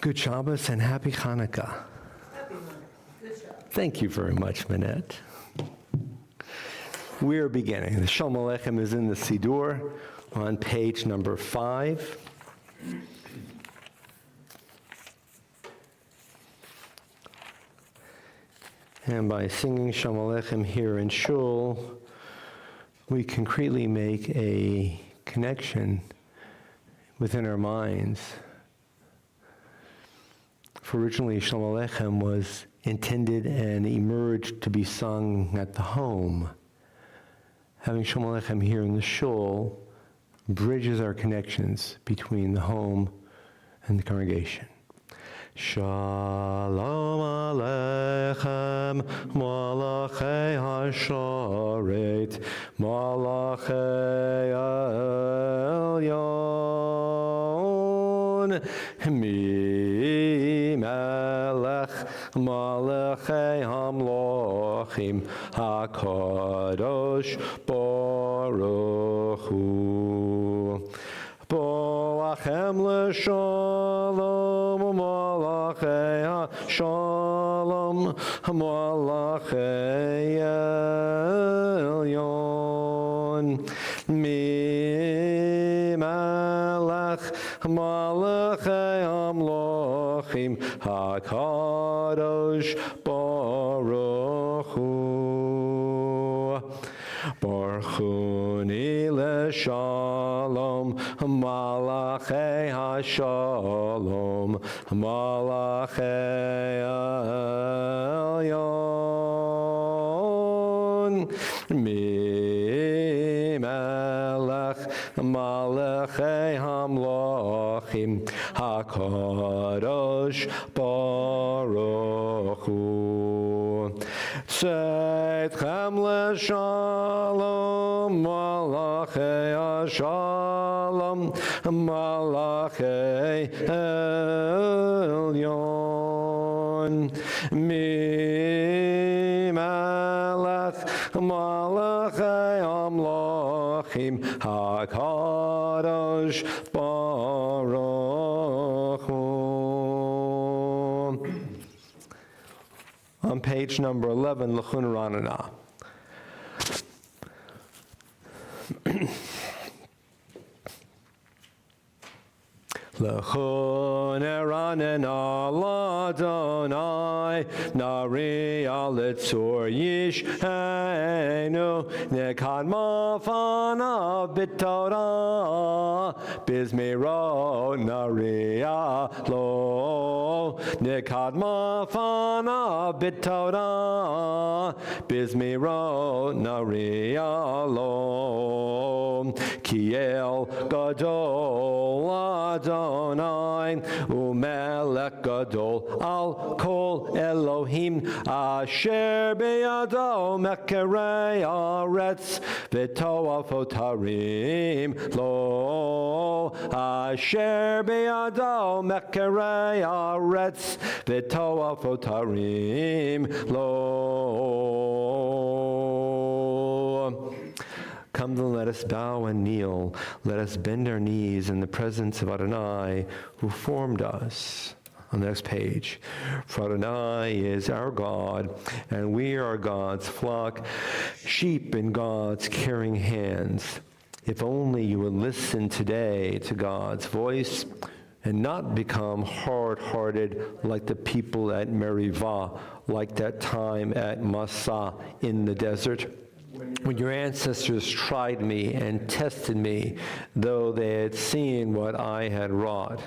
Good Shabbos and happy Hanukkah. Happy Hanukkah. Good job. Thank you very much, Manette. We're beginning. The Shalom Aleichem is in the Siddur on page number 5. And by singing Shalom Aleichem here in Shul, we concretely make a connection within our minds. For originally, Shalom Aleichem was intended and emerged to be sung at the home. Having Shalom Aleichem here in the Shul bridges our connections between the home and the congregation. Shalom Aleichem, Malachei HaShoret, Malachei Elyon, Mi-Melech, Malachei HaMlochim, HaKadosh Baruch Hu. Boachem l'shalom, Malachei HaShalom, Malachei Elyon, Mi-Melech, Malachei HaMlochim, HaKadosh Baruch Hu. Baruchuni l'shalom, Malachei HaShalom, Malachei Elyon, Mi-Melech, Malachei HaMlochim, HaKadosh Baruch Hu. Tzedchem l'shalom, Malachei HaShalom, Malachei Elyon, Mi-Melech, Malachei HaMlochim, HaKadosh Baruch Hu. On page number 11, L'chun Ranana. L'chun Ranana l'Adonai, Nari Alitzur Yishenu, Nekad Mafana B'Torah, Bizmiro Nari Alo, Nekad Mafana B'Torah, Bizmiro Nari Alo, Kiel Gadol Adonai, Umelech Gadol Al Kol Elohim, Asher Beyado Mekerei Aretz, V'Toafot Harim Lo, Asher Beyado Mekerei Aretz, V'Toafot Harim Lo. Come then, let us bow and kneel. Let us bend our knees in the presence of Adonai, who formed us. On the next page. For Adonai is our God, and we are God's flock, sheep in God's caring hands. If only you would listen today to God's voice and not become hard-hearted like the people at Merivah, like that time at Massah in the desert, when your ancestors tried me and tested me, though they had seen what I had wrought.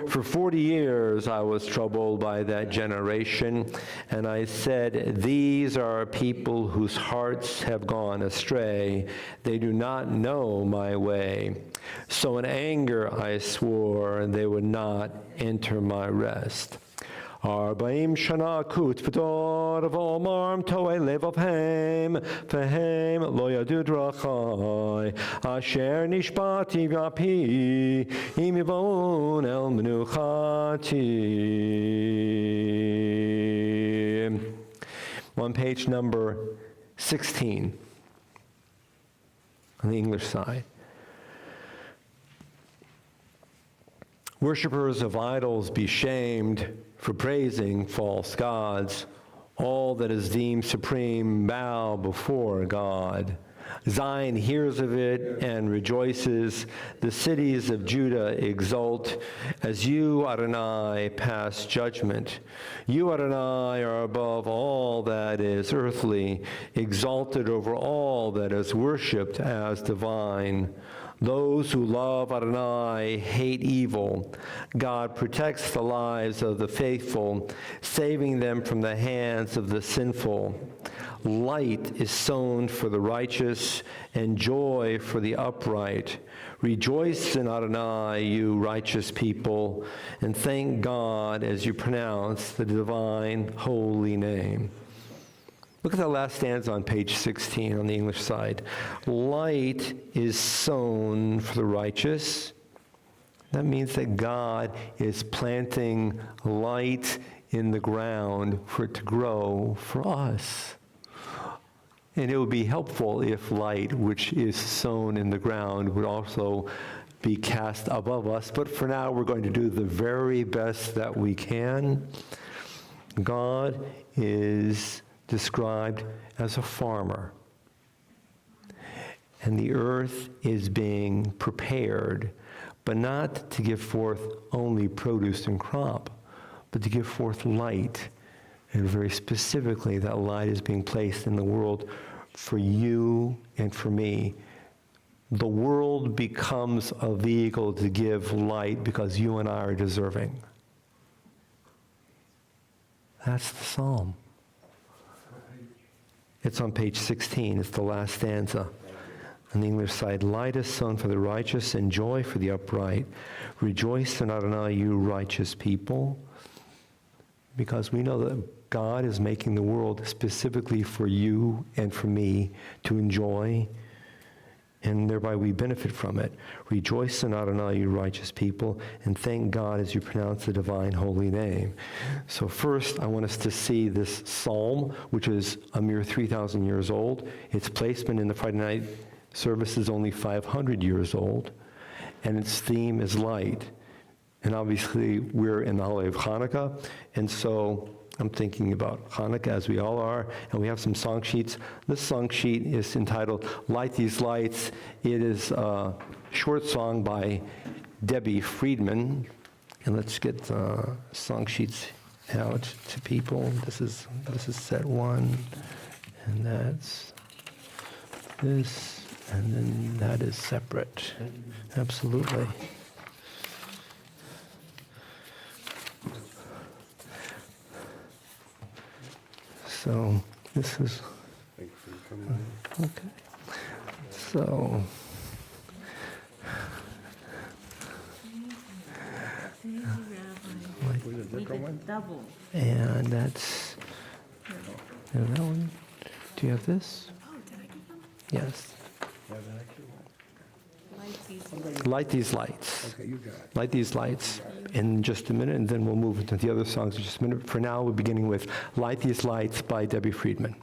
For 40 years I was troubled by that generation, and I said, these are people whose hearts have gone astray. They do not know my way. So in anger I swore they would not enter my rest. 40 שנה כותבתו ואומר טועה לבבהם והם לא ידעו דרכי אשר נשבעתי באפי אם יבואון אל מנוחתי. On page number 16 on the English side. Worshippers of idols, be shamed for praising false gods. All that is deemed supreme bow before God. Zion hears of it and rejoices. The cities of Judah exult as you, Adonai, pass judgment. You, Adonai, are above all that is earthly, exalted over all that is worshipped as divine. Those who love Adonai hate evil. God protects the lives of the faithful, saving them from the hands of the sinful. Light is sown for the righteous, and joy for the upright. Rejoice in Adonai, you righteous people, and thank God as you pronounce the divine holy name. Look at that last stanza on page 16 on the English side. Light is sown for the righteous. That means that God is planting light in the ground for it to grow for us. And it would be helpful if light, which is sown in the ground, would also be cast above us. But for now, we're going to do the very best that we can. God is described as a farmer. And the earth is being prepared, but not to give forth only produce and crop, but to give forth light. And very specifically, that light is being placed in the world for you and for me. The world becomes a vehicle to give light because you and I are deserving. That's the psalm. It's on page 16. It's the last stanza. On the English side, light is sown for the righteous and joy for the upright. Rejoice in Adonai, you righteous people, because we know that God is making the world specifically for you and for me to enjoy, and thereby we benefit from it. Rejoice in Adonai, you righteous people, and thank God as you pronounce the divine holy name. So first, I want us to see this psalm, which is a mere 3,000 years old. Its placement in the Friday night service is only 500 years old, and its theme is light. And obviously, we're in the holiday of Hanukkah, and so I'm thinking about Hanukkah, as we all are, and we have some song sheets. This song sheet is entitled Light These Lights. It is a short song by Debbie Friedman. And let's get song sheets out to people. This is set one, and that's this, and then that is separate. Absolutely. So this is, okay. So, Double. and that's, and that one. Do you have this? Oh, did I give them? Yes. Light Light these lights. Okay, you got it. Light these lights in just a minute, and then we'll move into the other songs in just a minute. For now, we're beginning with Light These Lights by Debbie Friedman.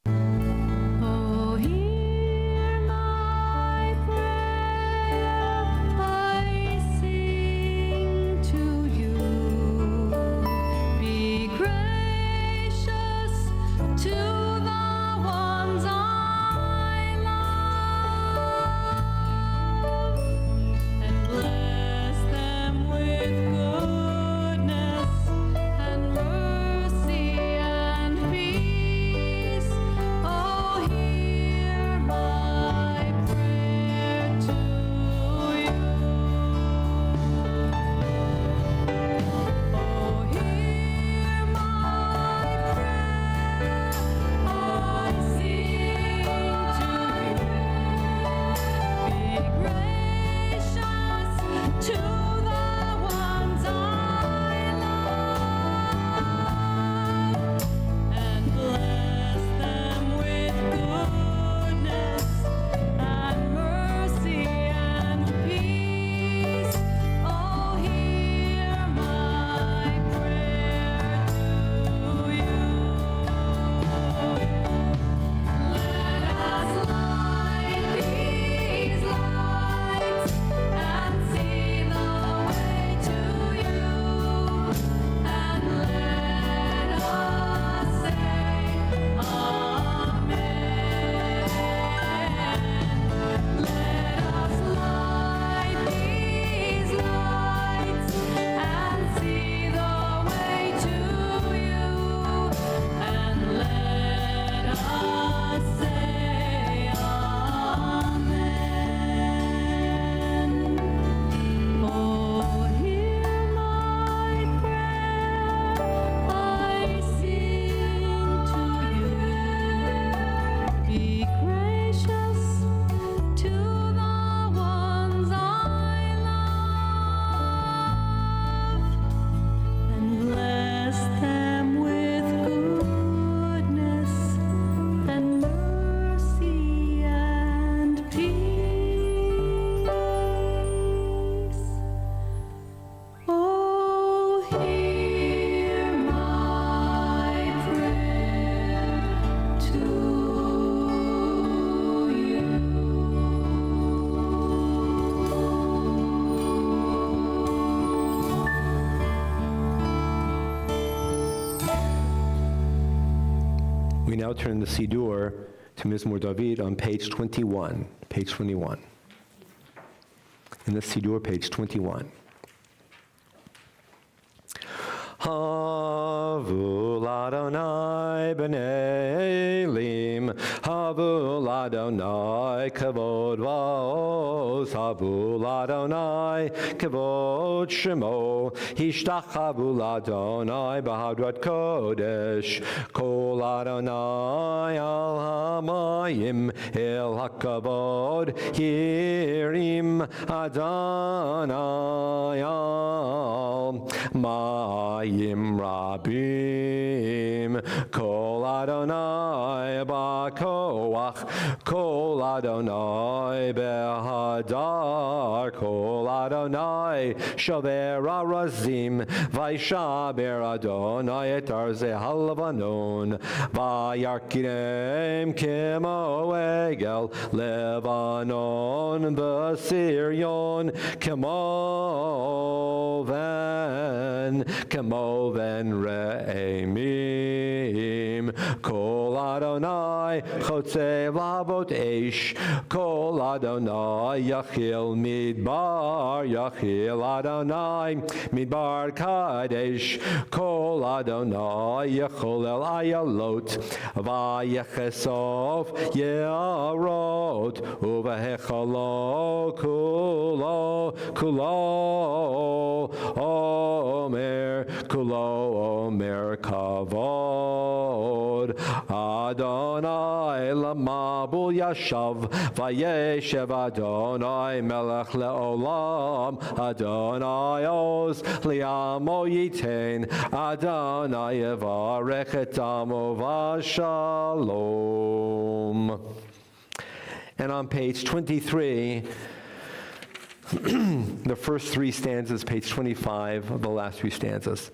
Oh, hear my prayer, I sing to you. Be gracious to the ones I love, and bless them with goodness and mercy and peace. now turn the Siddur to Mizmor David on page 21. Page 21. In the Siddur, page 21. Havul Adonai b'nei Elim, Havul Adonai kavod va'oz, Havul Adonai kavod shemo, Hishtachavul Adonai b'hadrat kodesh, Kol Adonai al hamayim el hakavod, Hirim Adonai al Mayim Rabim, Kol Adonai Ba'koach, Kol Adonai Behadar, Kol Adonai Shaver Arazim, Vaishaber Adonai et Arze Halvanon, Vayarkinem Kemo Egel, Lebanon Basirion, Kemoven Re'emim, Kol Adonai Chotzev Lavot Eish, Kol Adonai Yachil Midbar, Yachil Adonai Midbar Kadesh, Kol Adonai Yacholel Ayalot, Vayechesov Yearot, Uvehechalo Kulo Omer Kavod, Adonai Lamabul Yashav, Vayeshev Adonai Melech Leolam, Adonai Oz Liamo Yitein, Adonai Yevarech et Amo Vashalom. And on page 23, the first three stanzas, page 25 of the last three stanzas.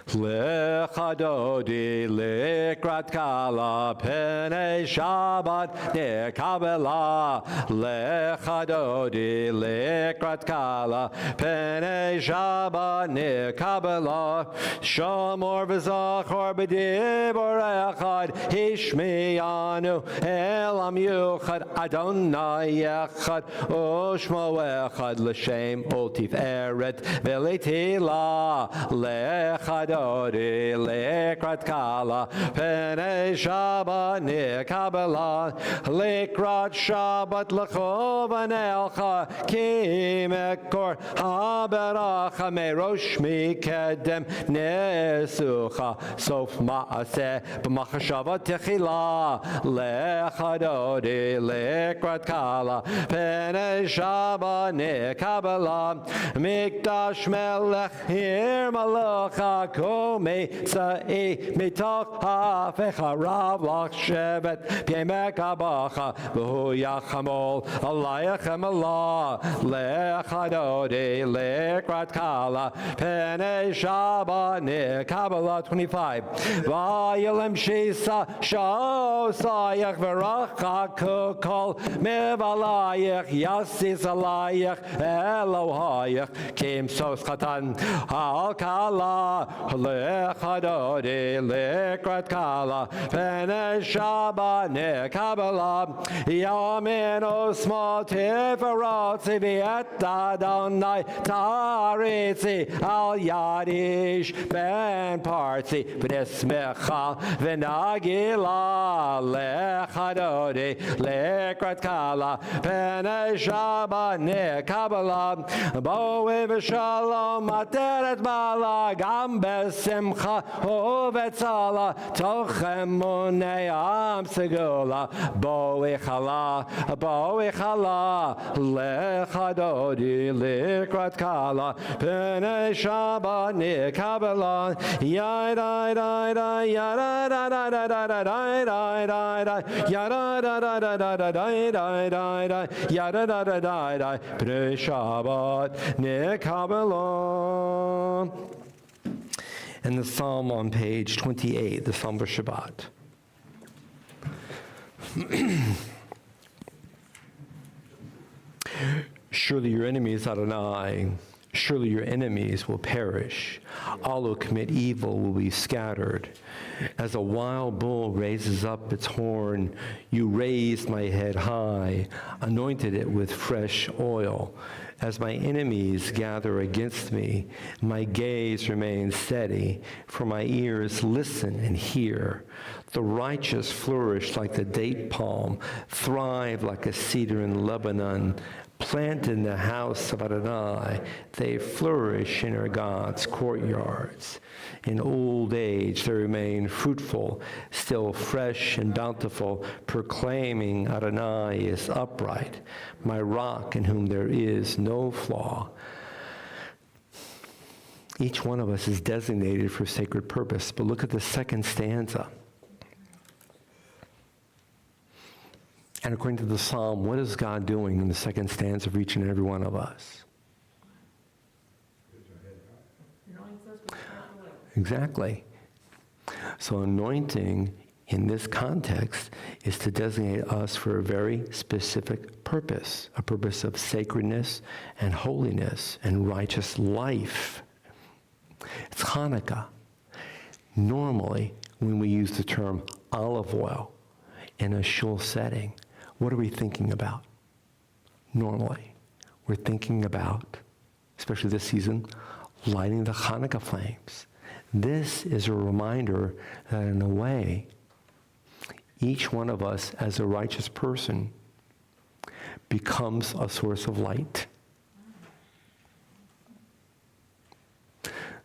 Lechadodi lekrat kala pene Shabbat nekabela. Lechadodi lekrat kala pene Shabbat nekabela. Shamor v'zachor b'dibor echad hishmiyanu elam yuchad Adonai echad ushmo echad l'shem oltif eret v'letila lechadodi lekrat kala pene Shabbat nekabela. Lekrat Shabbat lechovan elcha kimekor haberacha merosh mikedem nesucha sof maaseh b'machashava techila. Lechadodi lekrat kala pene Shabbat nekabela. Mikdash melech hir malacha Kome sa'i mitoch ha'fecharav lach shevet p'yemek abacha v'hu yachamol alayachem Allah lechadodi lekrat kala pene Shabbat nekabela. 25 Vayelem shisa shosayach v'racha kukol mevalayach yasis alayach Elohayach kim sos chatan ha'al kala lechadodi lekrat kala pene Shabbat nekabela. Yamin osmo tiferotzi v'et Adonai taritzi al yadish ben parzi v'nesmechal v'nagila. Lechadodi lekrat kala pene Shabbat nekabela. Bo'e v'shalom ateret bala gam besimcha uvetzala tochem munei am segula. Bo'e chala lechadodi lekrat kala pene Shabbat nekabela. Yadai dai dai yadai dai dai dai dai dai dai yadai dai dai dai dai dai dai dai yadai dai dai dai dai pene Shabbat nekabela. And the psalm on page 28, the Psalm for Shabbat. Surely your enemies, Adonai, Surely your enemies will perish. All who commit evil will be scattered. As a wild bull raises up its horn, you raised my head high, anointed it with fresh oil. As my enemies gather against me, my gaze remains steady, for my ears listen and hear. The righteous flourish like the date palm, thrive like a cedar in Lebanon. Planted in the house of Adonai, they flourish in our God's courtyards. In old age, they remain fruitful, still fresh and bountiful, proclaiming Adonai is upright, my rock in whom there is no flaw. Each one of us is designated for sacred purpose, but look at the second stanza. And according to the psalm, what is God doing in the second stanza of each and every one of us? Exactly. So anointing in this context is to designate us for a very specific purpose, a purpose of sacredness and holiness and righteous life. It's Hanukkah. Normally, when we use the term olive oil in a shul setting, what are we thinking about? Normally, we're thinking about, especially this season, lighting the Hanukkah flames. This is a reminder that in a way, each one of us as a righteous person becomes a source of light.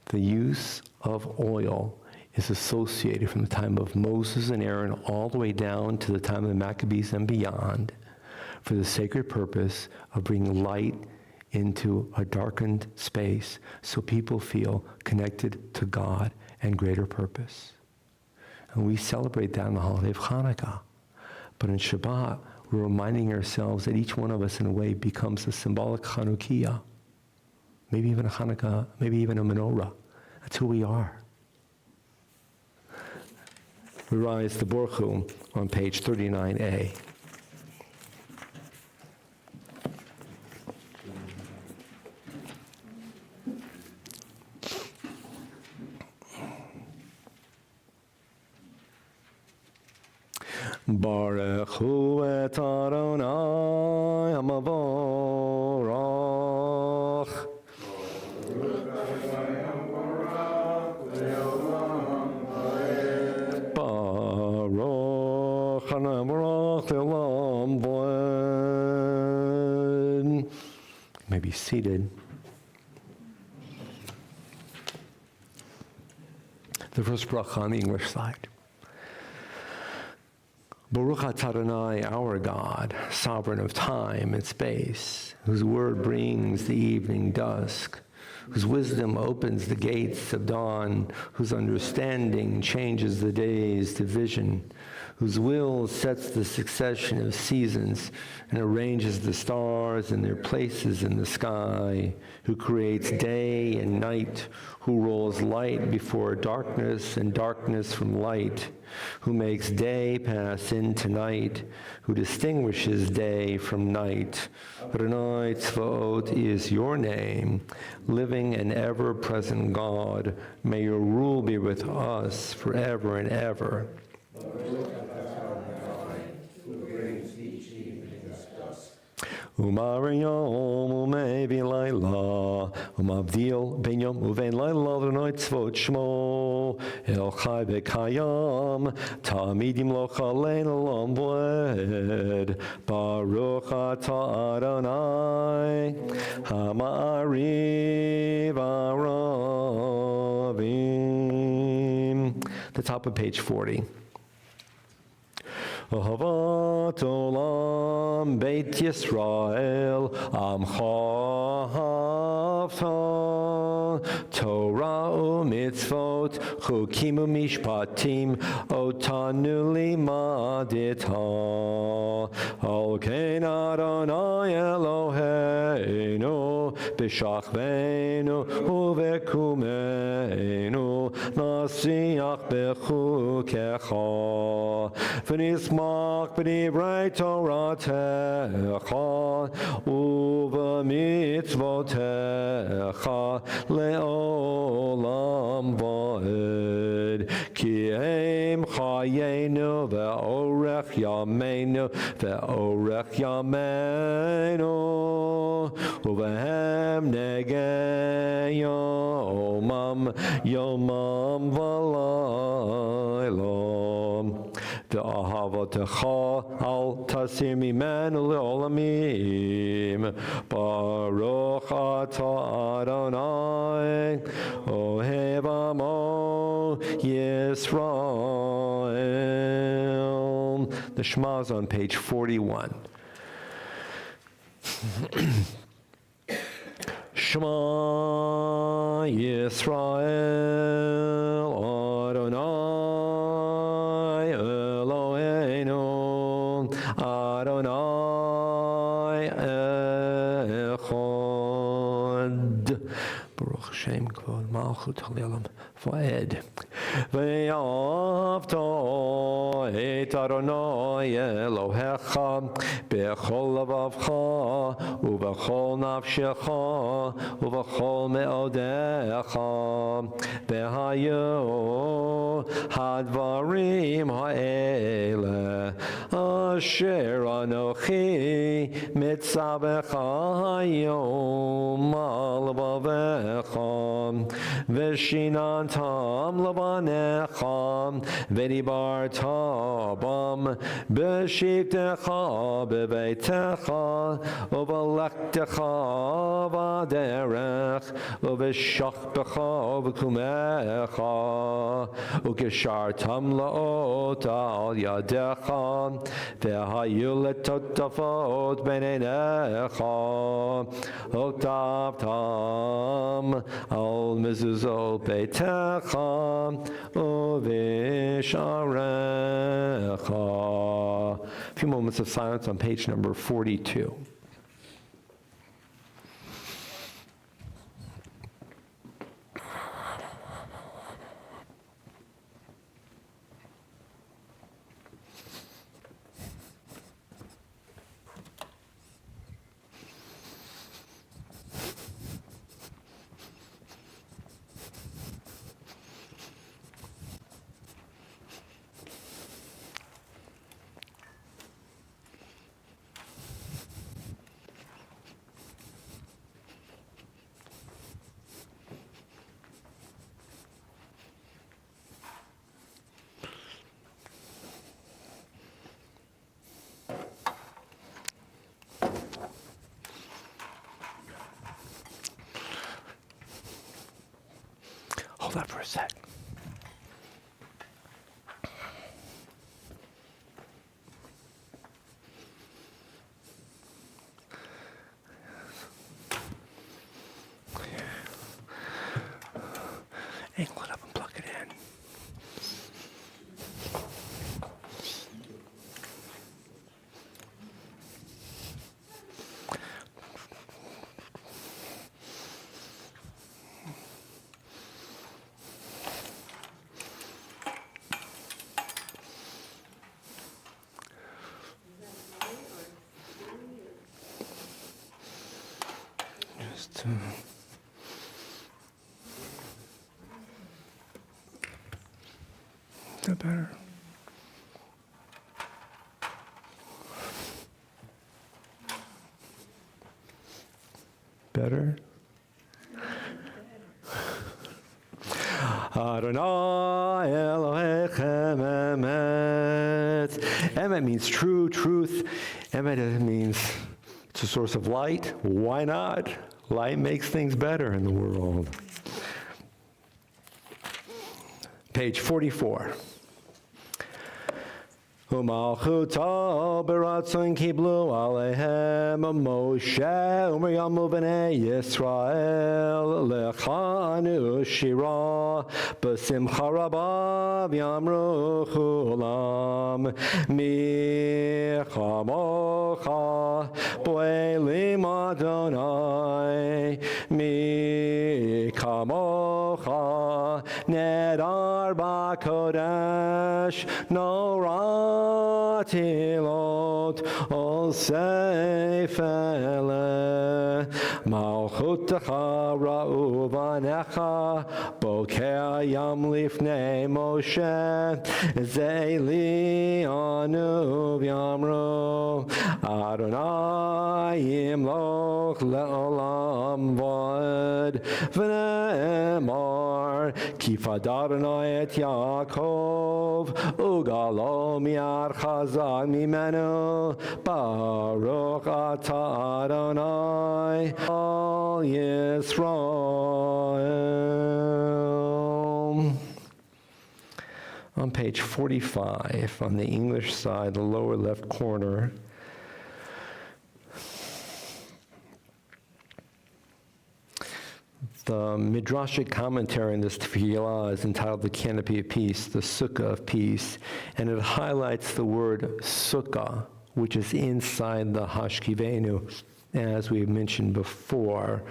The use of oil is associated from the time of Moses and Aaron all the way down to the time of the Maccabees and beyond for the sacred purpose of bringing light into a darkened space so people feel connected to God and greater purpose. And we celebrate that on the holiday of Hanukkah. But in Shabbat, we're reminding ourselves that each one of us in a way becomes a symbolic Chanukiah, maybe even a Hanukkah, maybe even a menorah. That's who we are. We rise to Baruch Hu on page 39a. Baruch Hu et Adonai HaMavorach. Baruch HaMavorach Le'olam Vaed. You may be seated. The first bracha on the English side. Baruch atah Adonai, our God, sovereign of time and space, whose word brings the evening dusk, whose wisdom opens the gates of dawn, whose understanding changes the days to vision, whose will sets the succession of seasons and arranges the stars in their places in the sky, who creates day and night, who rolls light before darkness and darkness from light, who makes day pass into night, who distinguishes day from night. Adonai Tzvaot is your name, living and ever-present God. May your rule be with us forever and ever. Umariyom umevi laila, umavdil ben yom uvein laila Adonai tzvot shmo, el chai bekayam, tamidim lo chalein olam voed, Baruch atah Adonai, hama'ariv aravim. The top of page 40. Ahavat olam Beit Yisrael Amcha Ahavta Torah u'mitzvot, chukim u'mishpatim, otanu limadita. Al ken Adonai Eloheinu, b'shachvenu u'v'kumenu, nasiach b'chukecha, v'nismach b'divrei Toratecha, u'v'mitzvotecha, le'olam va'ed. Ki hem chayenu ve'orech yameinu ve'orech yameinu uvehem negei yomam v'laylam. Ve'ahavatecha al tasir mimenu le'olamim. Baruch atah Adonai ohev amo Yisrael. The Shema is on page 41. Shema Yisrael Adonai Eloheinu Adonai Echad. Baruch Hashem Kvod Malchut Halelam Va'ed. Ve'avta et Adonai Elohecha b'chol lavavcha u'b'chol nafshecha u'b'chol me'odecha v'hayu hadvarim ha'ele asher anochi mitzavecha hayom al vavecha v'shinantam lavanecha v'dibarta bam b'shivtecha b'beitecha u'v'lektecha v'aderech u'v'shachbecha u'v'kumecha u'keshartam la'ota al yadecha v'hayu letotafot b'neinecha u'ktavtam al mezuzot beitecha u'v'sharecha. A few moments of silence on page number 42. Hold on for a sec. Angle it up and plug it in. Just is that better? Better? Adonai Elohechem Emet. Emet means true, truth. Emet means it's a source of light. Why not? Light makes things better in the world. Page 44. Umalchuto beratzon kiblu alehem Moshe u'Miriam u'bnei Yisrael lechanu shira b'simcha rabba v'yamru chulam mi chamocha bo'elim Adonai mi kamocha nedar b'kodesh noratilot ol seifele malchutecha ra'u v'necha bokeh yam lifnei Moshe zeili anu v'yamru Adonai yimloch le'olam v'od v'ne'emar kifad Adonai et Yaakov ugalo mi'ar chazak mimenu baruch ata Adonai al Yisrael. On page 45, on the English side, the lower left corner, the Midrashic commentary on this tefillah is entitled The Canopy of Peace, the Sukkah of Peace, and it highlights the word sukkah, which is inside the Hashkivenu. As we've mentioned before,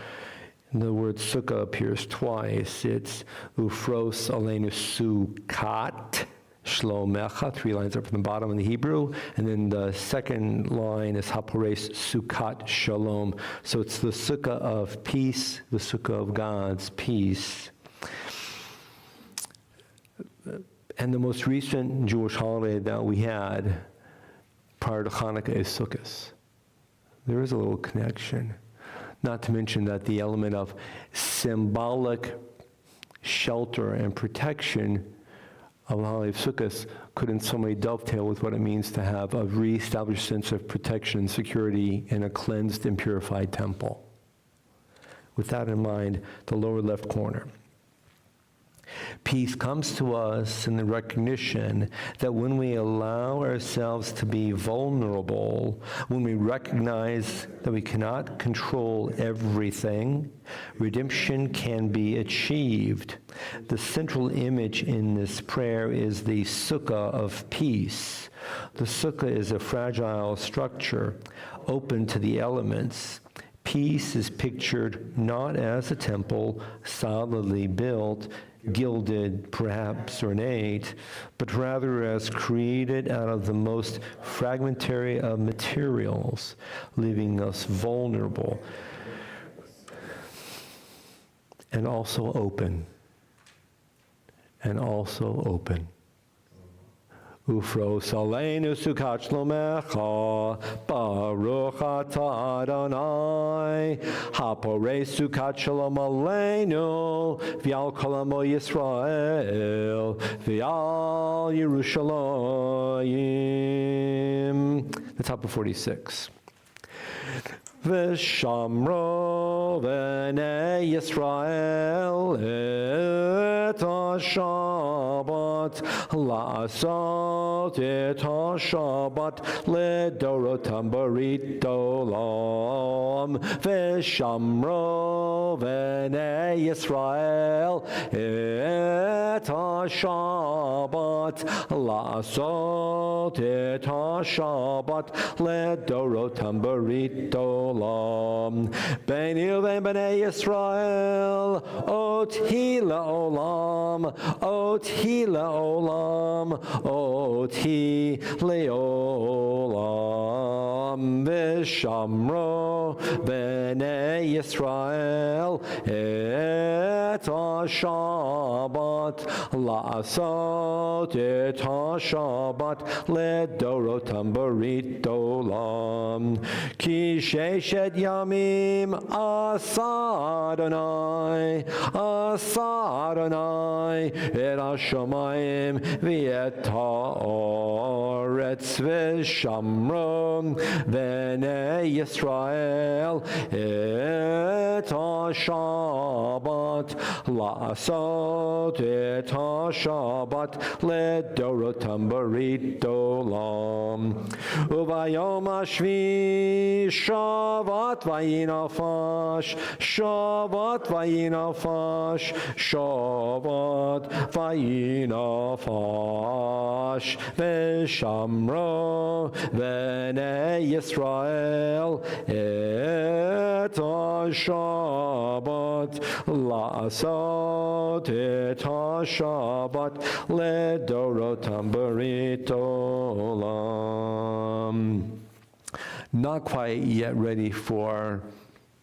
the word sukkah appears twice. It's ufros aleinu sukat shlomecha, 3 lines up from the bottom in the Hebrew, and then the second line is hapores sukat shalom. So it's the sukkah of peace, the sukkah of God's peace. And the most recent Jewish holiday that we had prior to Hanukkah is Sukkot. There is a little connection. Not to mention that the element of symbolic shelter and protection of the holiday of Sukkot could in some way dovetail with what it means to have a reestablished sense of protection and security in a cleansed and purified temple. With that in mind, the lower left corner. Peace comes to us in the recognition that when we allow ourselves to be vulnerable, when we recognize that we cannot control everything, redemption can be achieved. The central image in this prayer is the sukkah of peace. The sukkah is a fragile structure open to the elements. Peace is pictured not as a temple solidly built, gilded, perhaps ornate, but rather as created out of the most fragmentary of materials, leaving us vulnerable and also open. And also open. Ufros aleinu sukat shlomecha, baruch ata Adonai, hapore sukat shalom aleinu, v'al kol amo Yisrael, v'al Yerushalayim. The top of 46. V'shamro v'nei Yisrael et ha-Shabbat la'asot et ha-Shabbat ledorotam barit olam v'shamro v'nei Yisrael et ha-Shabbat la'asot et ha-Shabbat ledorotam barit olam Beini uvein b'nei Yisrael oti la'olam oti la'olam oti le'olam v'shamro b'nei Yisrael et ha-Shabbat la'asot et ha-Shabbat ledorotam barit olam ki Sheshet yamim asa Adonai et hashamayim v'et ha'oretz v'shamro v'nei Yisrael et ha-Shabbat לעשות את השבת לדורותם ברית עולם. וביום השביעי שבת וינפש, שבת וינפש, שבת וינפש, ושמרו בני ישראל את השבת, לעשות את השבת לדורותם ברית עולם. Not quite yet ready for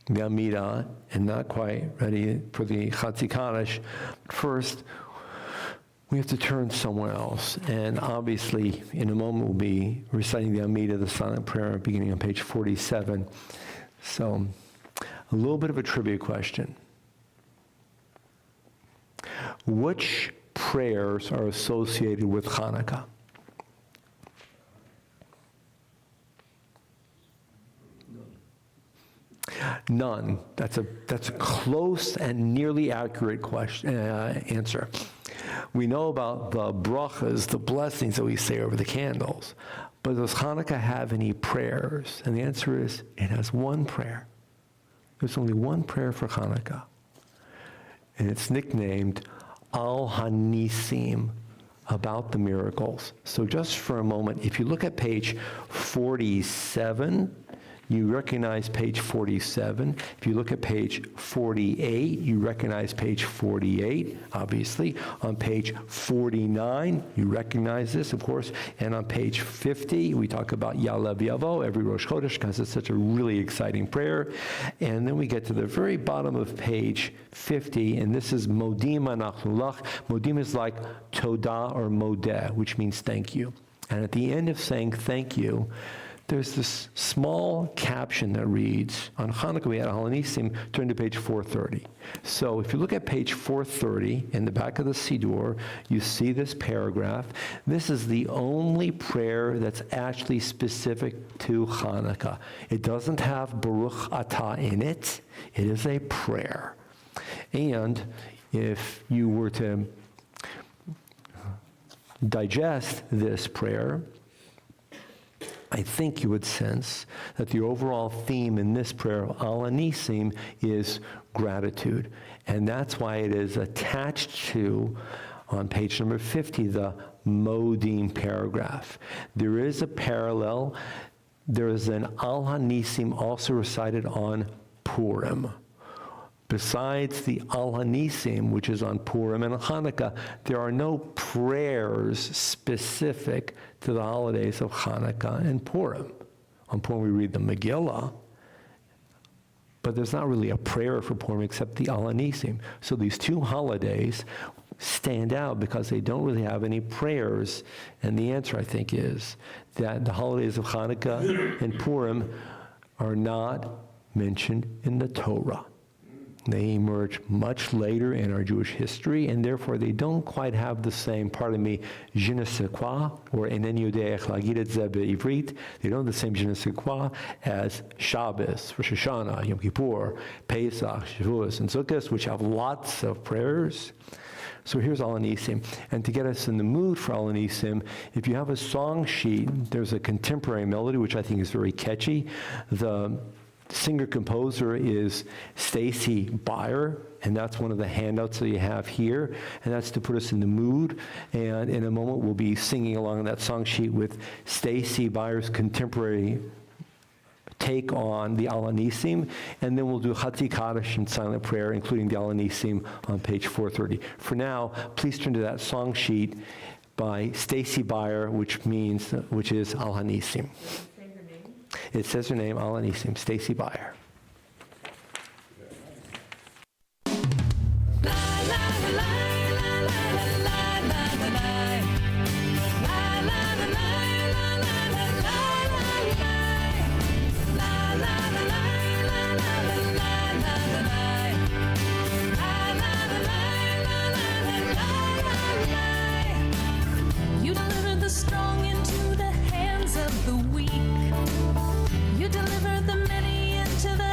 the Amidah and not quite ready for the Chatzi Kaddish. First, we have to turn somewhere else. And obviously, in a moment, we'll be reciting the Amidah, the silent prayer, beginning on page 47. So, a little bit of a trivia question. Which prayers are associated with Hanukkah? None. That's a close and nearly accurate question, answer. We know about the brachas, the blessings that we say over the candles, but does Hanukkah have any prayers? And the answer is, it has one prayer. There's only one prayer for Hanukkah, and it's nicknamed Al Hanisim, about the miracles. So just for a moment, if you look at page 47, you recognize page 47. If you look at page 48, you recognize page 48, obviously. On page 49, you recognize this, of course. And on page 50, we talk about Ya'alev Yavo, every Rosh Chodesh, because it's such a really exciting prayer. And then we get to the very bottom of page 50, and this is Modim Anachnu Lach. Modim is like Todah or Modeh, which means thank you. And at the end of saying thank you, there's this small caption that reads, on Hanukkah we had Al Hanisim, turn to page 430. So if you look at page 430, in the back of the Siddur, you see this paragraph. This is the only prayer that's actually specific to Hanukkah. It doesn't have Baruch Atah in it. It is a prayer. And if you were to digest this prayer, I think you would sense that the overall theme in this prayer of Al Hanisim is gratitude. And that's why it is attached to, on page number 50, the Modim paragraph. There is a parallel. There is an Al Hanisim also recited on Purim. Besides the Al Hanisim, which is on Purim and Hanukkah, there are no prayers specific to the holidays of Hanukkah and Purim. On Purim we read the Megillah, but there's not really a prayer for Purim except the Al Hanisim. So these two holidays stand out because they don't really have any prayers. And the answer, I think, is that the holidays of Hanukkah and Purim are not mentioned in the Torah. They emerge much later in our Jewish history, and therefore they don't quite have the same, pardon me, je ne sais quoi, or eneni yodea ech lagid et ze be'ivrit. They don't have the same je ne sais quoi as Shabbos, Rosh Hashanah, Yom Kippur, Pesach, Shavuos, and Sukkot, which have lots of prayers. So here's Al Hanisim. And to get us in the mood for Al Hanisim, if you have a song sheet, there's a contemporary melody, which I think is very catchy. The singer-composer is Stacy Beyer, and that's one of the handouts that you have here, and that's to put us in the mood. And in a moment, we'll be singing along that song sheet with Stacy Beyer's contemporary take on the Al Hanisim, and then we'll do Chatzi Kaddish and silent prayer, including the Al Hanisim on page 430. For now, please turn to that song sheet by Stacy Beyer, which is Al Hanisim. It says her name, Al Hanisim, Stacy Beyer. You deliver the strong into the hands of the weak. You deliver the many into the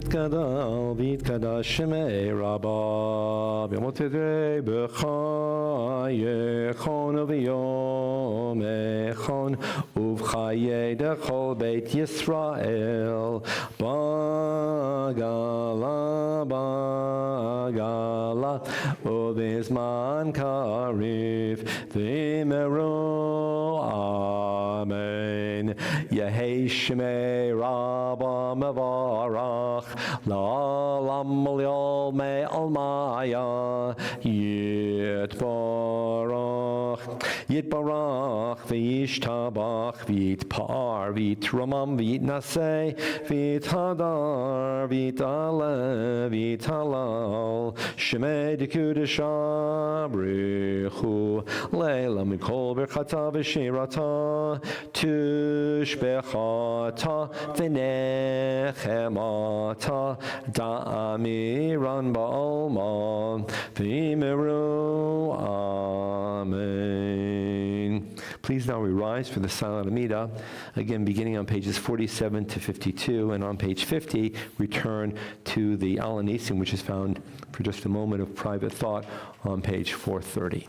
ויתגדל ויתקדש שמי רבה ביום תדרי בחייכון וביומכון ובחיי דכל בית ישראל בגלה בגלה ובזמן קריב ואמרו אמן. יהי שמי רבה מברך לעולם ולעולמי עלמיה יתברך יתברך וישתבח ויתפאר ויתרומם ויתנשא ויתהדר ויתעלה ויתהלל שמי דקודשה בריחו לילה מכל ברכתה ושירתה תשבחתה ונחמתה דאמירן בעלמא ואמרו amen. Please now we rise for the silent Amida, again beginning on pages 47 to 52, and on page 50 return to the Alanissim, which is found for just a moment of private thought on page 430.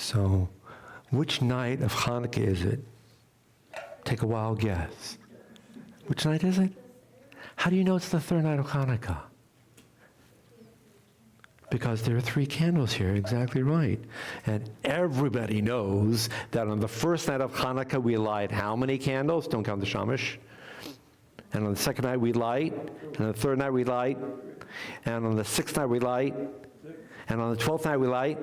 So, which night of Hanukkah is it? Take a wild guess. Which night is it? How do you know it's the third night of Hanukkah? because there are 3 candles here, exactly right. And everybody knows that on the first night of Hanukkah, we light how many candles? Don't count the shamash. And on the second night, we light. And on the third night, we light. And on the 6th night, we light. And on the 12th night, we light.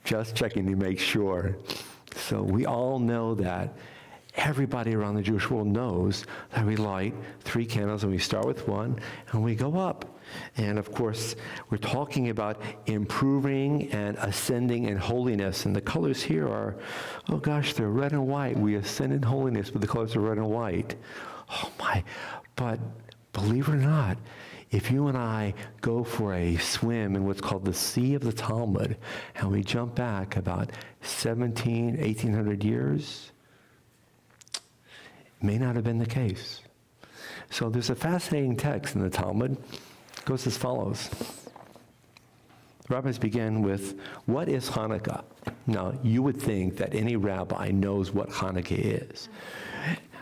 Just checking to make sure. So we all know that. Everybody around the Jewish world knows that we light 3 candles, and we start with 1, and we go up. And of course, we're talking about improving and ascending in holiness. And the colors here are, oh gosh, they're red and white. We ascend in holiness, but the colors are red and white. Oh my, but believe it or not, if you and I go for a swim in what's called the Sea of the Talmud, and we jump back about 1800 years, it may not have been the case. So there's a fascinating text in the Talmud. It goes as follows. The rabbis begin with, what is Hanukkah? Now, you would think that any rabbi knows what Hanukkah is.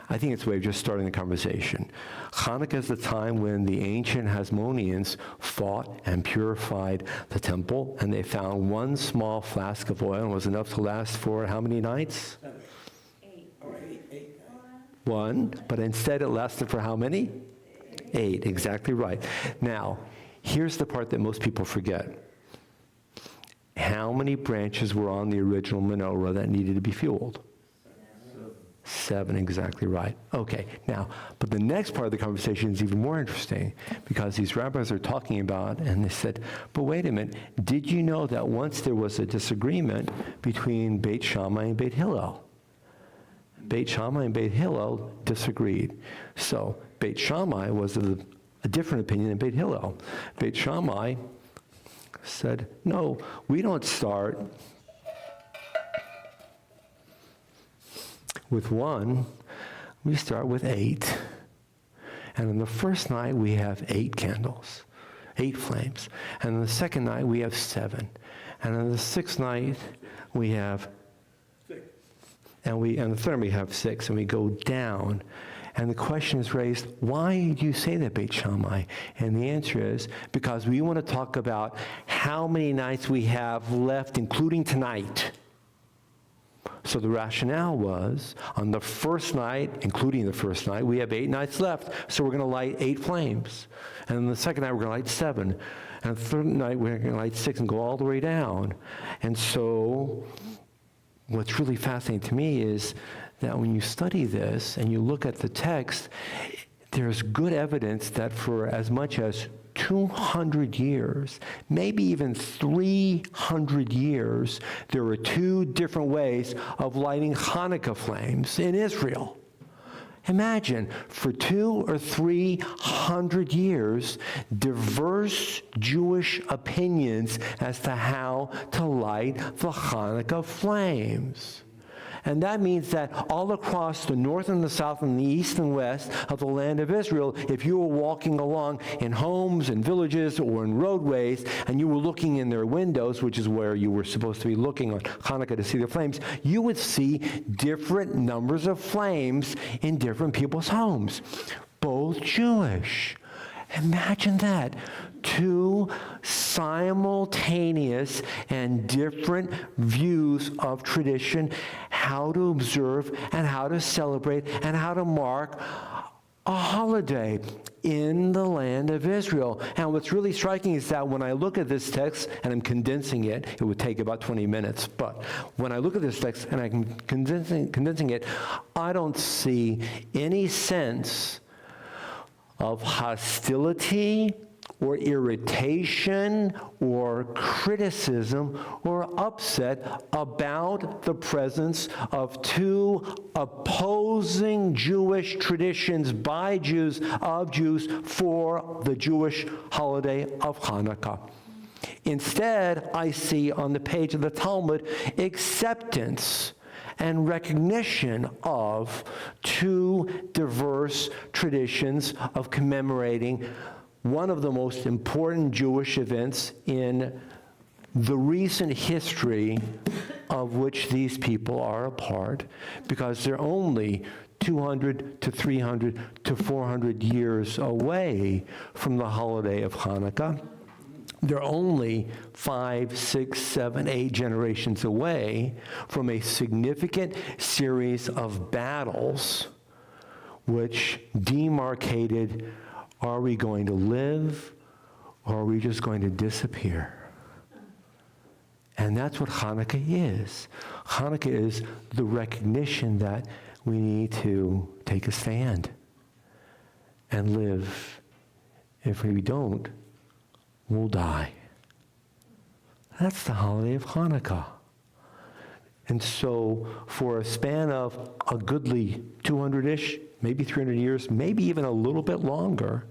I think it's a way of just starting the conversation. Hanukkah is the time when the ancient Hasmoneans fought and purified the temple, and they found 1 small flask of oil and was enough to last for how many nights? 1, but instead it lasted for how many? 8, exactly right. Now, here's the part that most people forget. How many branches were on the original menorah that needed to be fueled? 7, exactly right. Okay, now, but the next part of the conversation is even more interesting, because these rabbis are talking about, and they said, but wait a minute, did you know that once there was a disagreement between Beit Shammai and Beit Hillel? Beit Shammai and Beit Hillel disagreed. So Beit Shammai was of a different opinion than Beit Hillel. Beit Shammai said, no, we don't start with 1, we start with 8. And on the first night, we have 8 candles, 8 flames. And on the second night, we have 7. And on the 6th night, we have 6. And the third, we have 6, and we go down. And the question is raised, why do you say that, Beit Shammai? And the answer is, because we want to talk about how many nights we have left, including tonight. So the rationale was, on the first night, including the first night, we have 8 nights left, so we're going to light 8 flames. And then the second night, we're going to light 7. And the third night, we're going to light 6 and go all the way down. And so what's really fascinating to me is that when you study this and you look at the text, there's good evidence that for as much as 200 years, maybe even 300 years, there were 2 different ways of lighting Hanukkah flames in Israel. Imagine, for 200 or 300 years, diverse Jewish opinions as to how to light the Hanukkah flames. And that means that all across the north and the south and the east and west of the land of Israel, if you were walking along in homes and villages or in roadways, and you were looking in their windows, which is where you were supposed to be looking on Hanukkah to see the flames, you would see different numbers of flames in different people's homes, both Jewish. Imagine that. 2 simultaneous and different views of tradition, how to observe and how to celebrate and how to mark a holiday in the land of Israel. And what's really striking is that when I look at this text, and I'm condensing it, it would take about 20 minutes, but when I look at this text and I'm condensing it, I don't see any sense of hostility or irritation or criticism or upset about the presence of 2 opposing Jewish traditions by Jews, of Jews, for the Jewish holiday of Hanukkah. Instead, I see on the page of the Talmud acceptance and recognition of 2 diverse traditions of commemorating one of the most important Jewish events in the recent history of which these people are a part, because they're only 200 to 300 to 400 years away from the holiday of Hanukkah. They're only 5, 6, 7, 8 generations away from a significant series of battles which demarcated, are we going to live or are we just going to disappear? And that's what Hanukkah is. Hanukkah is the recognition that we need to take a stand and live. If we don't, we'll die. That's the holiday of Hanukkah. And so for a span of a goodly 200-ish, maybe 300 years, maybe even a little bit longer,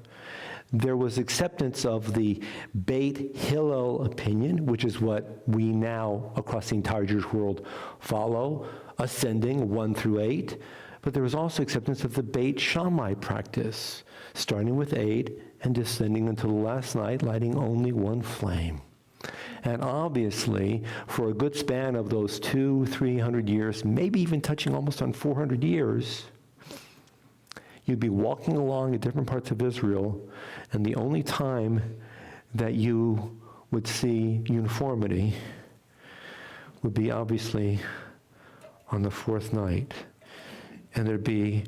there was acceptance of the Beit Hillel opinion, which is what we now across the entire Jewish world follow, ascending 1 through 8. But there was also acceptance of the Beit Shammai practice, starting with 8 and descending until the last night, lighting only one flame. And obviously, for a good span of those 200-300 years, maybe even touching almost on 400 years, you'd be walking along in different parts of Israel, and the only time that you would see uniformity would be obviously on the fourth night. And there'd be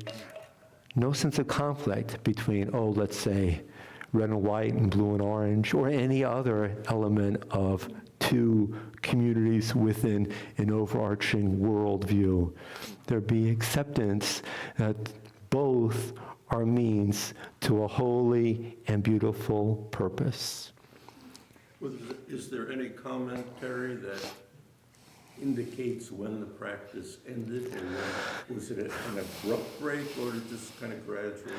no sense of conflict between, let's say, red and white and blue and orange, or any other element of two communities within an overarching worldview. There'd be acceptance that both are means to a holy and beautiful purpose. Is there any commentary that indicates when the practice ended, or was it an abrupt break, or did this kind of gradually?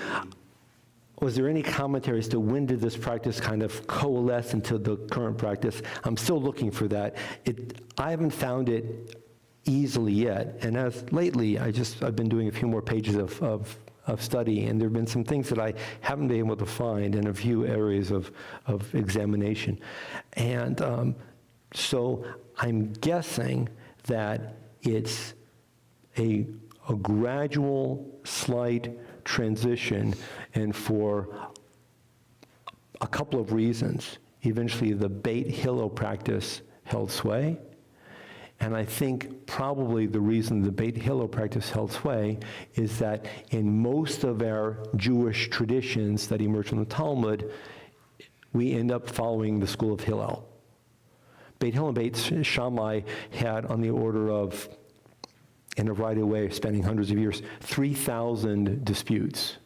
Was there any commentary as to when did this practice kind of coalesce into the current practice? I'm still looking for that. I haven't found it easily yet, and as lately, I've been doing a few more pages of study, and there have been some things that I haven't been able to find in a few areas of examination. And so I'm guessing that it's a gradual, slight transition, and for a couple of reasons. Eventually, the Beit Hillel practice held sway, and I think probably the reason the Beit Hillel practice held sway is that in most of our Jewish traditions that emerge from the Talmud, we end up following the school of Hillel. Beit Hillel and Beit Shammai had on the order of, in a variety of ways, spanning hundreds of years, 3,000 disputes.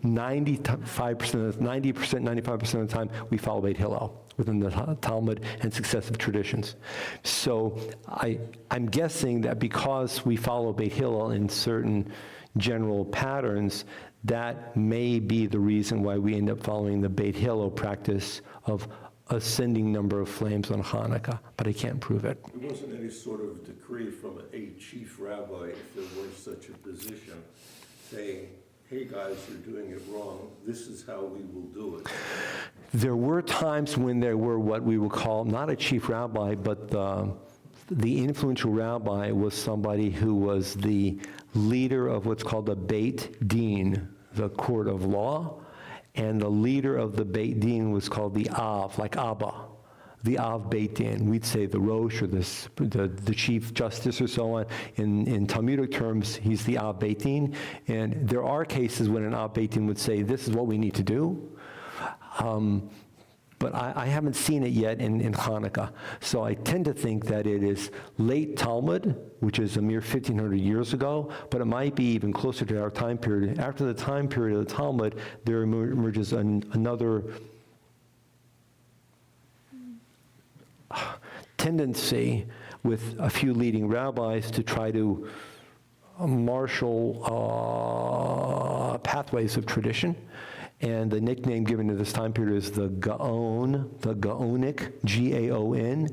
95% of the time, we follow Beit Hillel within the Talmud and successive traditions. So I'm guessing that because we follow Beit Hillel in certain general patterns, that may be the reason why we end up following the Beit Hillel practice of ascending number of flames on Hanukkah, but I can't prove it. There wasn't any sort of decree from a chief rabbi, if there were such a position, saying, hey guys, you're doing it wrong, this is how we will do it. There were times when there were what we would call, not a chief rabbi, but the influential rabbi was somebody who was the leader of what's called the Beit Din, the court of law, and the leader of the Beit Din was called the Av, like Abba, the Av Beit Din. We'd say the Rosh or the Chief Justice or so on. In Talmudic terms, he's the Av Beit Din. And there are cases when an Av Beit Din would say, this is what we need to do. But I haven't seen it yet in Hanukkah. So I tend to think that it is late Talmud, which is a mere 1,500 years ago, but it might be even closer to our time period. After the time period of the Talmud, there emerges another tendency with a few leading rabbis to try to marshal pathways of tradition. And the nickname given to this time period is the Gaon, the Gaonic, G-A-O-N,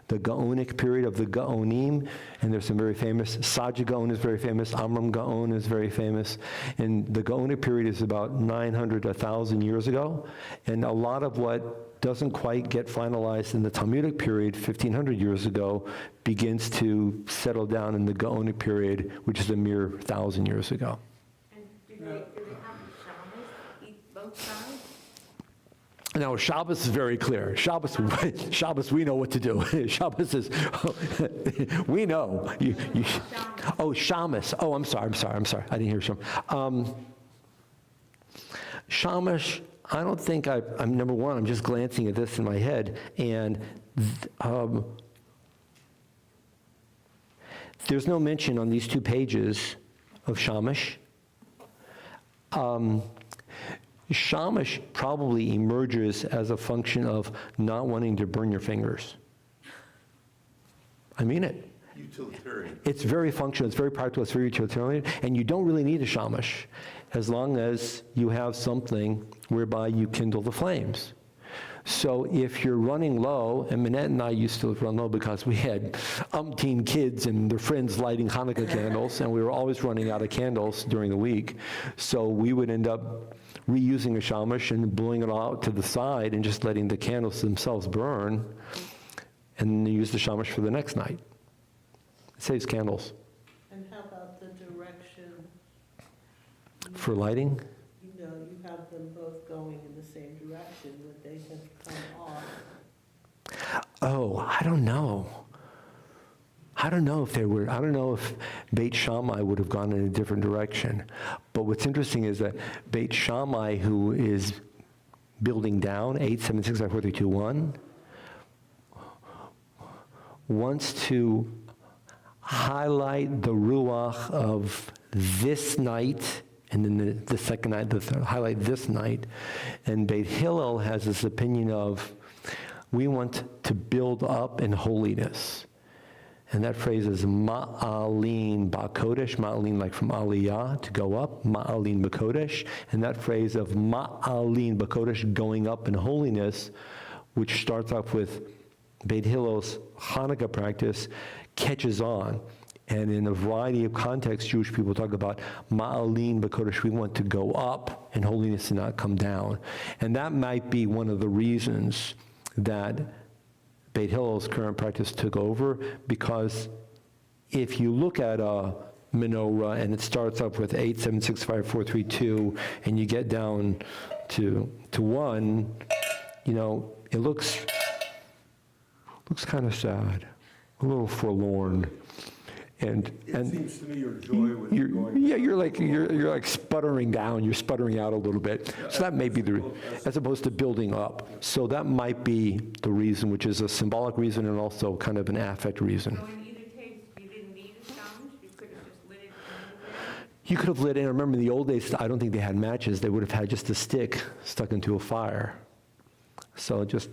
the Gaonic period of the Gaonim, and there's some very famous, Saja Gaon is very famous, Amram Gaon is very famous, and the Gaonic period is about 900 to 1,000 years ago, and a lot of what doesn't quite get finalized in the Talmudic period 1,500 years ago begins to settle down in the Gaonic period, which is a mere 1,000 years ago. And do they have Shabbos, eat both sides? Now, Shabbos is very clear. Shabbos, we know what to do. Shabbos is, we know. Oh, Shamus. Oh, I'm sorry. I didn't hear Shamus. Shamash, I don't think I'm number one, I'm just glancing at this in my head, and there's no mention on these 2 pages of Shamash. Shamash probably emerges as a function of not wanting to burn your fingers. I mean it. Utilitarian. It's very functional, it's very practical, it's very utilitarian, and you don't really need a shamash as long as you have something whereby you kindle the flames. So if you're running low, and Minette and I used to run low because we had umpteen kids and their friends lighting Hanukkah candles, and we were always running out of candles during the week, so we would end up reusing a shamash and blowing it out to the side and just letting the candles themselves burn, and then use the shamash for the next night. It saves candles. And how about the direction? For lighting? You know, you have them both going in the same direction, would they have come off? Oh, I don't know. I don't know if Beit Shammai would have gone in a different direction. But what's interesting is that Beit Shammai, who is building down 876-4321, wants to highlight the ruach of this night, and then the second night, highlight this night. And Beit Hillel has this opinion of, we want to build up in holiness. And that phrase is ma'alin ba'kodesh, ma'alin like from aliyah, to go up, ma'alin ba'kodesh. And that phrase of ma'alin ba'kodesh, going up in holiness, which starts off with Beit Hillel's Hanukkah practice, catches on. And in a variety of contexts, Jewish people talk about ma'alin b'kodesh, we want to go up in holiness and not come down. And that might be one of the reasons that Beit Hillel's current practice took over, because if you look at a menorah and it starts up with 8, 7, 6, 5, 4, 3, 2, and you get down to 1, you know, it looks kind of sad, a little forlorn. And It seems to me your joy with going. yeah, you're like sputtering down, you're sputtering out a little bit. So that may be as opposed to building up. So that might be the reason, which is a symbolic reason and also kind of an affect reason. So in either case, you didn't need a shamash, you could have just lit it anywhere? You could have lit it, and I remember in the old days, I don't think they had matches, they would have had just a stick stuck into a fire. So just,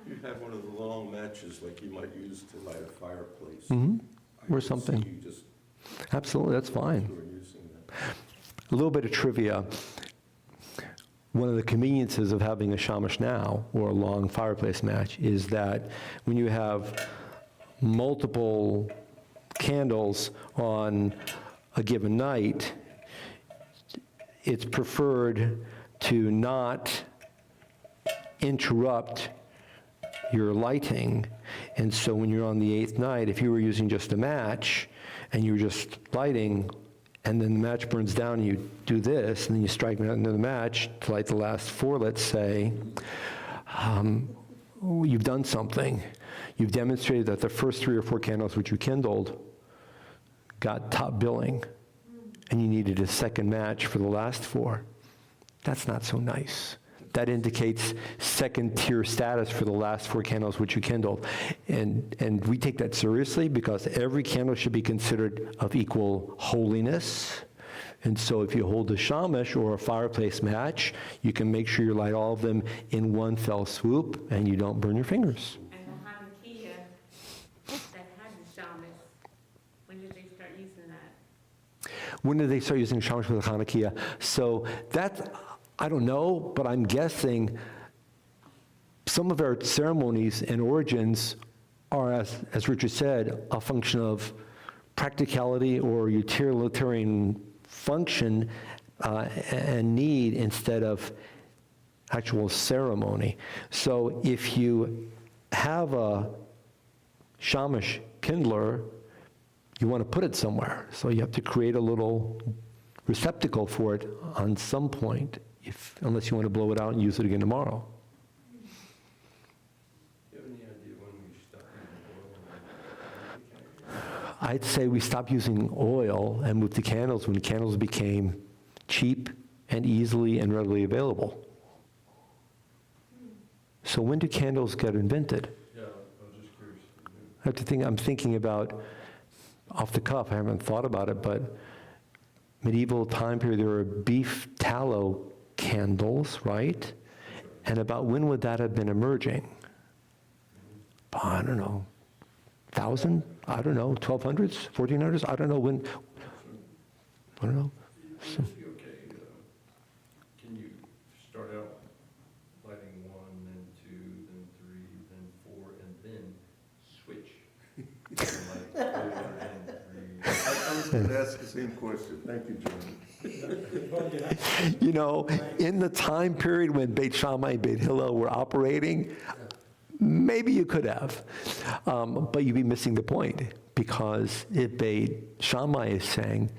You had one of the long matches like you might use to light a fireplace. or I something. see you just Absolutely, that's fine. were using that. A little bit of trivia. One of the conveniences of having a shamash now, or a long fireplace match, is that when you have multiple candles on a given night, it's preferred to not interrupt your lighting. And so when you're on the 8th night, if you were using just a match and you were just lighting, and then the match burns down and you do this, and then you strike another match to light the last 4, let's say, you've done something. You've demonstrated that the first 3 or 4 candles which you kindled got top billing, and you needed a second match for the last 4. That's not so nice. That indicates second-tier status for the last 4 candles which you kindled. And we take that seriously because every candle should be considered of equal holiness. And so if you hold a shamash or a fireplace match, you can make sure you light all of them in one fell swoop and you don't burn your fingers. And the Hanukkah that had the shamash, when did they start using that? When did they start using shamash with the Hanukkah? So that's, I don't know, but I'm guessing some of our ceremonies and origins are, as Richard said, a function of practicality or utilitarian function and need instead of actual ceremony. So if you have a shamash kindler, you want to put it somewhere. So you have to create a little receptacle for it on some point, unless you want to blow it out and use it again tomorrow. Do you have any idea when we stop using oil? I'd say we stopped using oil and moved to candles when candles became cheap and easily and readily available. So when do candles get invented? Yeah, I was just curious. I have to think, I'm thinking about, off the cuff, I haven't thought about it, but medieval time period, there were beef tallow candles, right? And about when would that have been emerging? I don't know, 1,000? I don't know, 1200s, 1400s? I don't know when, I don't know. So, Would it be okay, can you start out lighting 1, then 2, then 3, then 4, and then switch? Like 4 and 3. I was going to ask the same question. Thank you, John. you know, in the time period when Beit Shammai and Beit Hillel were operating, maybe you could have, but you'd be missing the point, because if Beit Shammai is saying,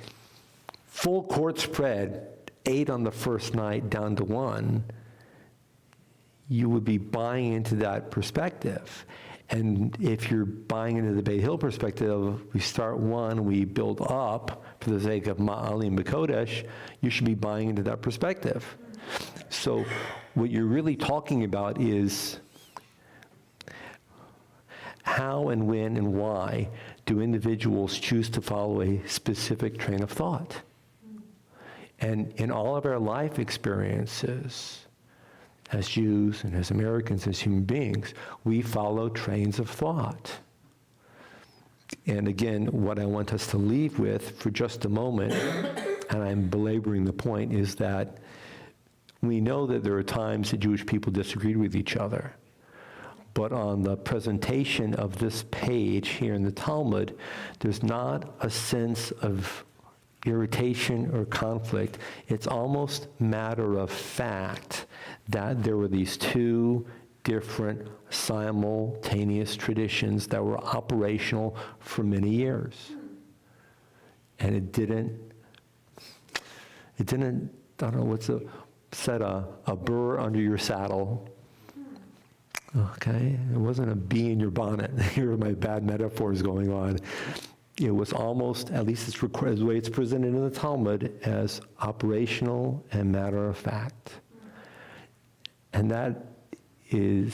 full court spread, 8 on the first night down to 1, you would be buying into that perspective. And if you're buying into the Beit Hill perspective, we start 1, we build up for the sake of Ma'alim B'Kodesh, you should be buying into that perspective. So what you're really talking about is how and when and why do individuals choose to follow a specific train of thought? And in all of our life experiences, as Jews and as Americans, as human beings, we follow trains of thought. And again, what I want us to leave with for just a moment, and I'm belaboring the point, is that we know that there are times that Jewish people disagreed with each other. But on the presentation of this page here in the Talmud, there's not a sense of irritation or conflict. It's almost matter of fact that there were these 2 different simultaneous traditions that were operational for many years. And it didn't, I don't know what's set a burr under your saddle. Okay, it wasn't a bee in your bonnet. Here are my bad metaphors going on. It was almost, at least it's the way it's presented in the Talmud, as operational and matter of fact. And that is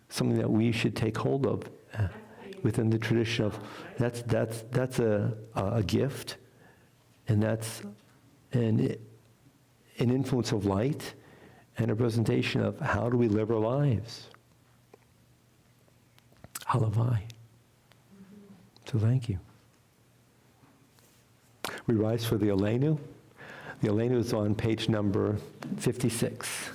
something that we should take hold of within the tradition of, that's a gift, and that's an influence of light, and a presentation of how do we live our lives. Halavai. So thank you. We rise for the Aleinu. The Aleinu is on page number 56.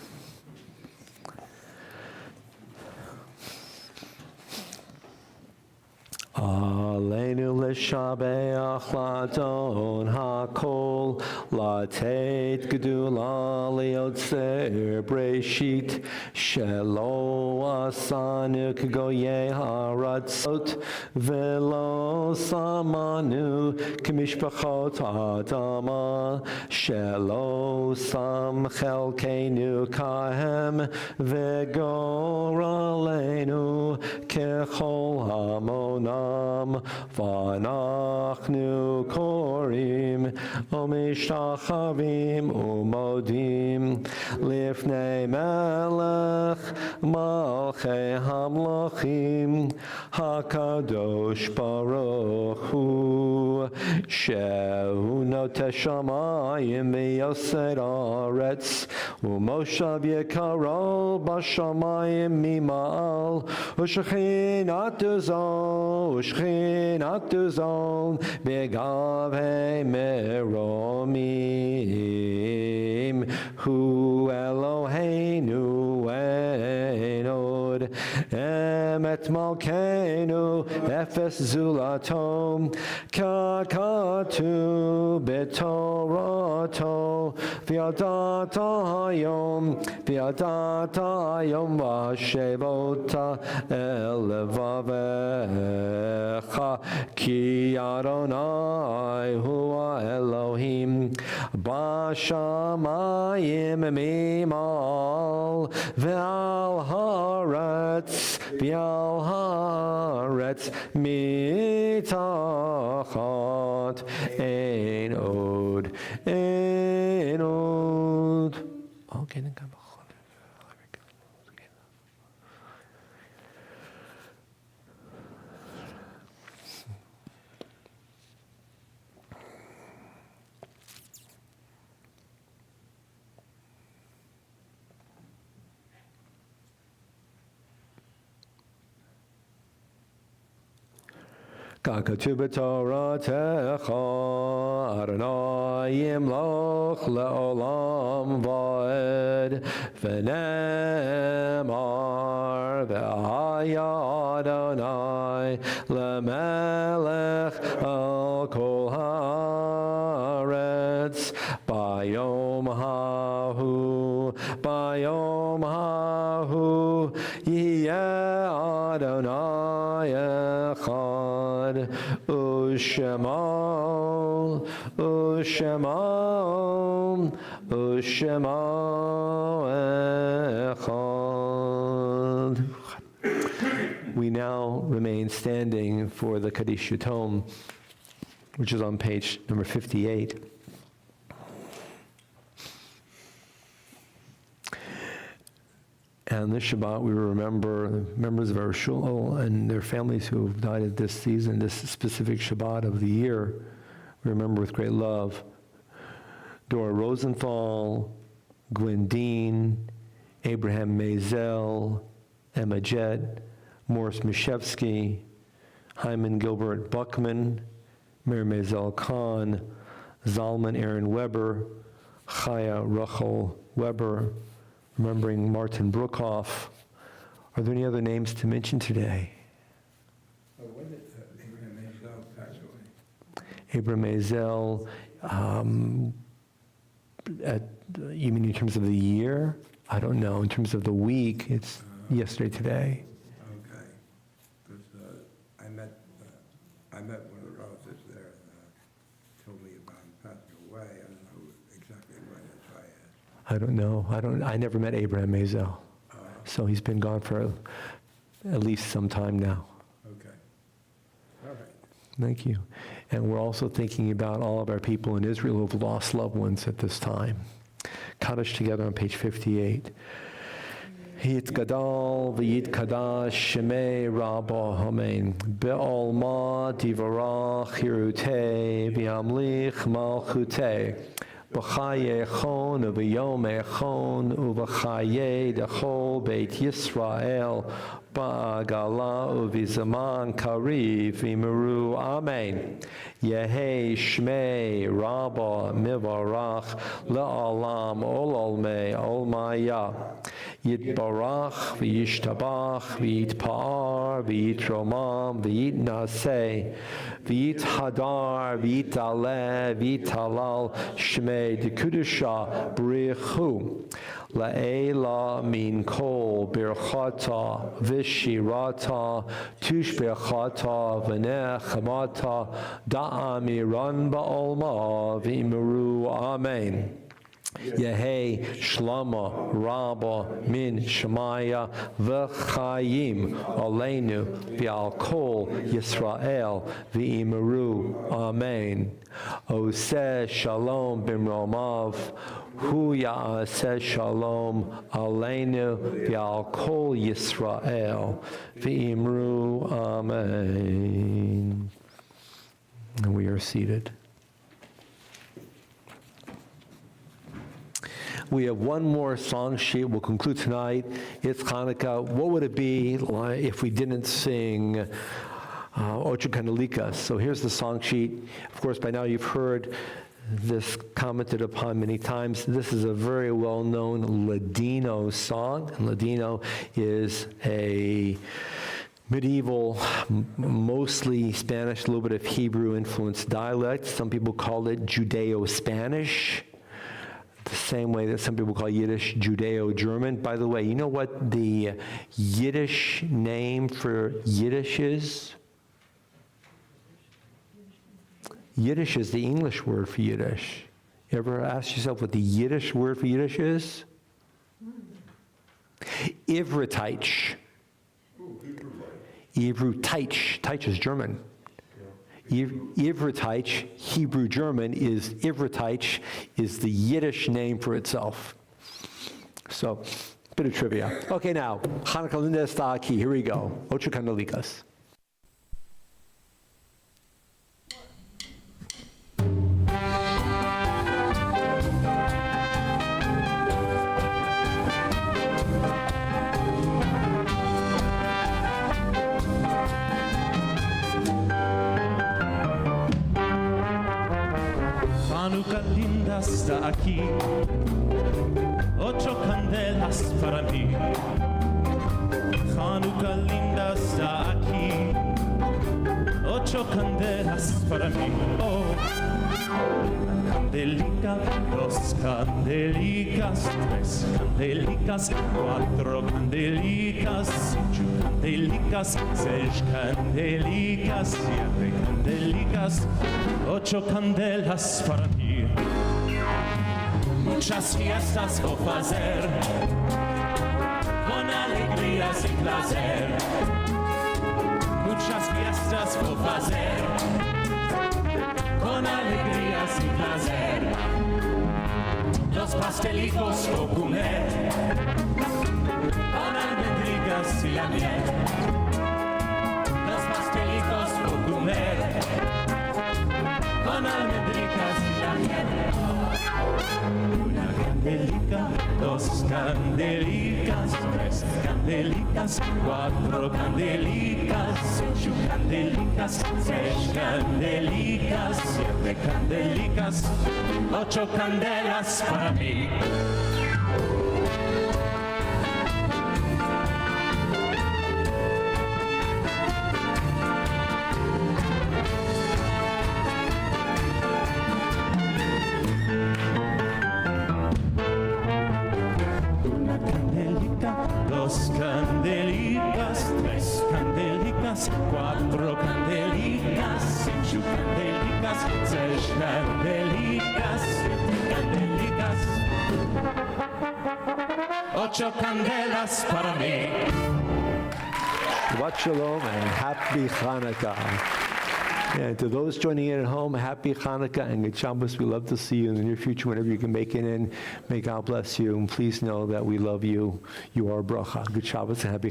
Aleinu l'shabeach ladon hakol latet gedula liotzer breshit shelo asanu kgoyei haratzot velo samanu k'mishpachot adama shelo sam chelkeinu kahem v'goraleinu kechol hamonam v'anachnu korim u'mishtachavim u'modim lifnei melech malchei hamlochim hakadosh baruch hu shehu noteh shamayim v'yoser haaretz u'moshav yekaro b'shamayim mima'al u'shechinatu zon begavei meromim hu Eloheinu et malkeinu efes zulato kakatu betorato v'yadata hayom v'ashevota elevavecha ki Adonai hua Elohim b'shamayim mimal v'al haaretz mitachat ein od. Okay, then come. Kakatu b'toratecha Adonai yimloch le'olam va'ed v'nemar v'haya Adonai le'melech al kol haaretz bayom hahu yiyeh Adonai echad Ushema echad. We now remain standing for the Kaddish Yatom, which is on page number 58. And this Shabbat, we remember members of our shul and their families who have died at this season, this specific Shabbat of the year. We remember with great love Dora Rosenthal, Gwen Dean, Abraham Mazel, Emma Jett, Morris Mishevsky, Hyman Gilbert Buckman, Mary Mazel Khan, Zalman Aaron Weber, Chaya Rachel Weber, remembering Martin Brookhoff. Are there any other names to mention today? When did Abraham Mazel pass away? Abraham Mazel, you mean in terms of the year? I don't know. In terms of the week, it's yesterday, today. Okay, because I met one of the relatives there and told me about him passing away. I don't know exactly when, that's why I asked. I don't know. I never met Abraham Mazel. So he's been gone for at least some time now. Okay, all right. Thank you. And we're also thinking about all of our people in Israel who have lost loved ones at this time. Kaddish together on page 58. Yit gadal v'yit kadash shemei rabba hamein be'olma divarach hirutei v'yamlich malchutei b'chaye echon u'v'yom echon u'v'chaye dechol beit Yisrael ba'agala u'v'zaman kariv v'imiru amen. Yehei shmei rabba mivarach le'alam ololmei olmaya. Yitbarach v'yishtabach v'yitpa'ar v'yitromam v'yitnaseh v'yithadar v'yitaleh v'yitalal shmei dekudusha brichu la'ela min kol birchata v'shirata tushbirchata v'nechamata da'amiran ba'olma v'imiru amen. Yehei Shlama Rabba Min Shemaya V'chayim Aleinu V'al Kol Yisrael V'imiru Amen. Oseh Shalom B'mromav Hu Ya'aseh Shalom Aleinu V'al Kol Yisrael V'imiru Amen. And we are seated. We have one more song sheet. We'll conclude tonight. It's Hanukkah. What would it be like if we didn't sing Ocho Canelikas? So here's the song sheet. Of course, by now you've heard this commented upon many times. This is a very well-known Ladino song. And Ladino is a medieval, mostly Spanish, a little bit of Hebrew-influenced dialect. Some people call it Judeo-Spanish, the same way that some people call Yiddish Judeo-German. By the way, you know what the Yiddish name for Yiddish is? Yiddish is the English word for Yiddish. You ever ask yourself what the Yiddish word for Yiddish is? Ivrititsch. Ivrititsch. Teitsch is German. Ivrititsch, Hebrew German, is Ivrititsch, is the Yiddish name for itself. So, bit of trivia. Okay, now, Hanukkah Linda está aquí. Here we go. Ocho Candelicas. Hanukkah linda está aquí, 8 candelas para mí. Hanukkah linda está aquí, 8 candelas para mí. Oh, candelica, 2 candelicas, 3 candelicas, 4 candelicas, 5 candelicas, 6 candelicas, 7 candelicas, 8 candelas para mí. Muchas fiestas vou fazer, con alegrías y placer. Muchas fiestas vou fazer, con alegrías y placer. Los pastelicos vou comer, con almendrigas y la miel. Los pastelicos vou comer, con almendrigas y la miel. Una candelica, 2 candelicas, 3 candelicas, 4 candelicas, 8 candelicas, 6 candelicas, 7 candelicas, 8 candelas para mí. Candelicas, 3 candelicas, 4 candelicas, 5 candelicas, 6 candelicas, 7 candelicas, 8 candelas para mí. Shabbat Shalom and Happy Hanukkah. And to those joining in at home, Happy Hanukkah and good Shabbos. We love to see you in the near future whenever you can make it in. May God bless you. And please know that we love you. You are a bracha. Good Shabbos and Happy